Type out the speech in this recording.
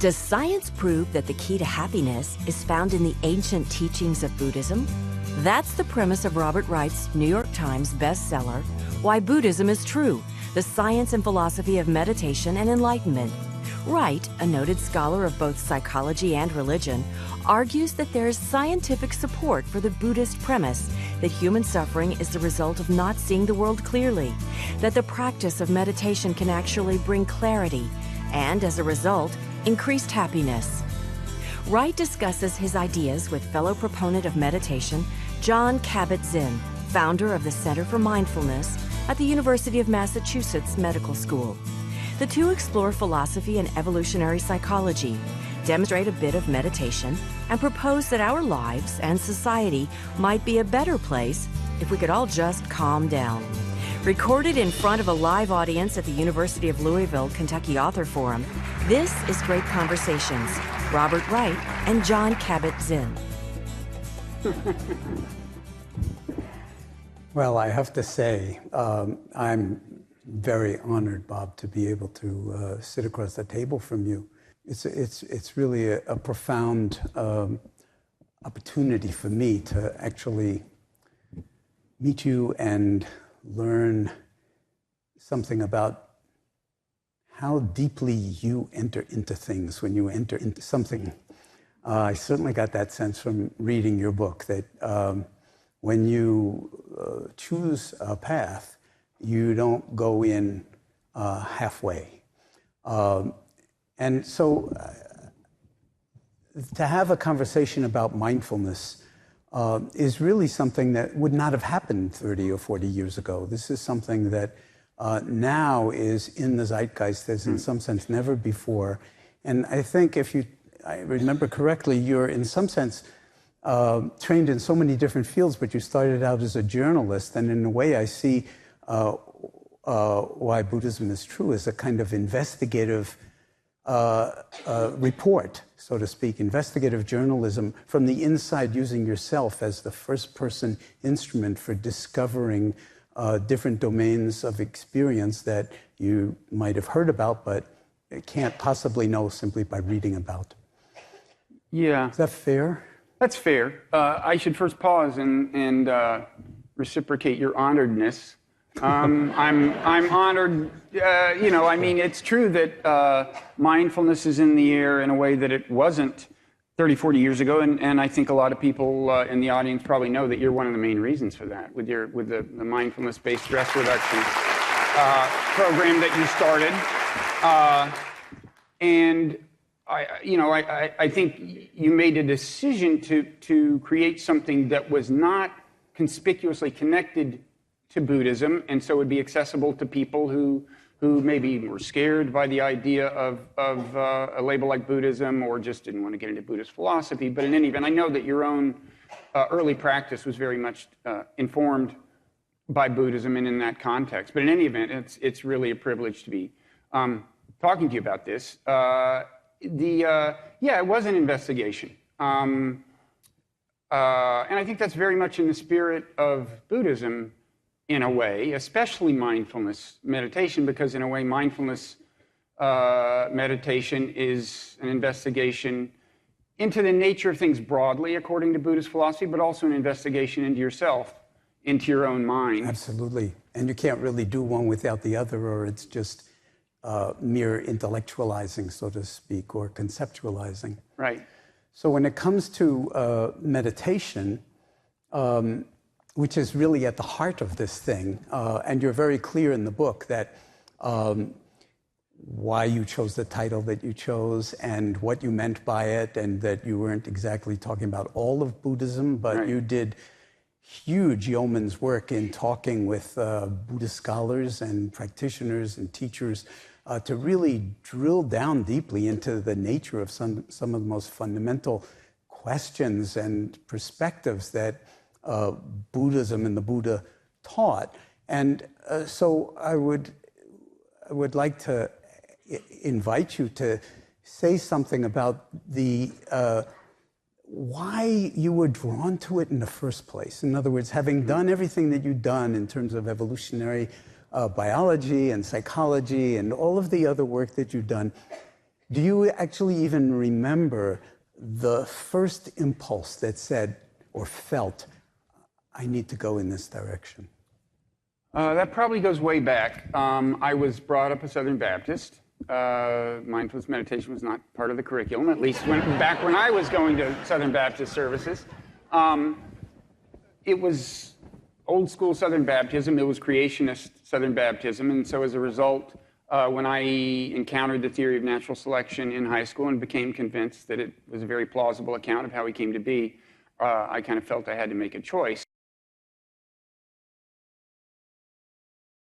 Does science prove that the key to happiness is found in the ancient teachings of Buddhism? That's the premise of Robert Wright's New York Times bestseller, Why Buddhism is True, the Science and Philosophy of Meditation and Enlightenment. Wright, a noted scholar of both psychology and religion, argues that there is scientific support for the Buddhist premise that human suffering is the result of not seeing the world clearly, that the practice of meditation can actually bring clarity, and as a result, increased happiness. Wright discusses his ideas with fellow proponent of meditation, Jon Kabat-Zinn, founder of the Center for Mindfulness at the University of Massachusetts Medical School. The two explore philosophy and evolutionary psychology, demonstrate a bit of meditation, and propose that our lives and society might be a better place if we could all just calm down. Recorded in front of a live audience at the University of Louisville, Kentucky Author Forum, this is Great Conversations, Robert Wright and Jon Kabat-Zinn. Well, I have to say, I'm very honored, Bob, to be able to sit across the table from you. It's really a profound opportunity for me to actually meet you and learn something about how deeply you enter into things when you enter into something. I certainly got that sense from reading your book, that when you choose a path, you don't go in halfway. And so to have a conversation about mindfulness is really something that would not have happened 30 or 40 years ago. This is something that now is in the zeitgeist as in some sense never before. And I think if I remember correctly, you're in some sense trained in so many different fields, but you started out as a journalist. And in a way, I see Why Buddhism is True as a kind of investigative report, so to speak, investigative journalism from the inside, using yourself as the first-person instrument for discovering different domains of experience that you might have heard about, but can't possibly know simply by reading about. Yeah. Is that fair? That's fair. I should first pause and reciprocate your honoredness. I'm honored. I mean, it's true that mindfulness is in the air in a way that it wasn't 30, 40 years ago, and I think a lot of people in the audience probably know that you're one of the main reasons for that, with the mindfulness-based stress reduction program that you started. And I think you made a decision to create something that was not conspicuously connected to Buddhism, and so would be accessible to people who maybe were scared by the idea of a label like Buddhism, or just didn't want to get into Buddhist philosophy. But in any event, I know that your own early practice was very much informed by Buddhism and in that context. But in any event, it's really a privilege to be talking to you about this. It was an investigation. And I think that's very much in the spirit of Buddhism, in a way, especially mindfulness meditation, because in a way, mindfulness meditation is an investigation into the nature of things broadly, according to Buddhist philosophy, but also an investigation into yourself, into your own mind. Absolutely. And you can't really do one without the other, or it's just mere intellectualizing, so to speak, or conceptualizing. Right. So when it comes to meditation, which is really at the heart of this thing, and you're very clear in the book that why you chose the title that you chose and what you meant by it, and that you weren't exactly talking about all of Buddhism, but right. You did huge yeoman's work in talking with Buddhist scholars and practitioners and teachers to really drill down deeply into the nature of some of the most fundamental questions and perspectives that Buddhism and the Buddha taught. And so I would like to invite you to say something about the why you were drawn to it in the first place. In other words, having done everything that you've done in terms of evolutionary biology and psychology and all of the other work that you've done, Do you actually even remember the first impulse that said or felt, I need to go in this direction? That probably goes way back. I was brought up a Southern Baptist. Mindfulness meditation was not part of the curriculum, at least back when I was going to Southern Baptist services. It was old school Southern Baptism. It was creationist Southern Baptism. And so as a result, when I encountered the theory of natural selection in high school and became convinced that it was a very plausible account of how we came to be, I kind of felt I had to make a choice.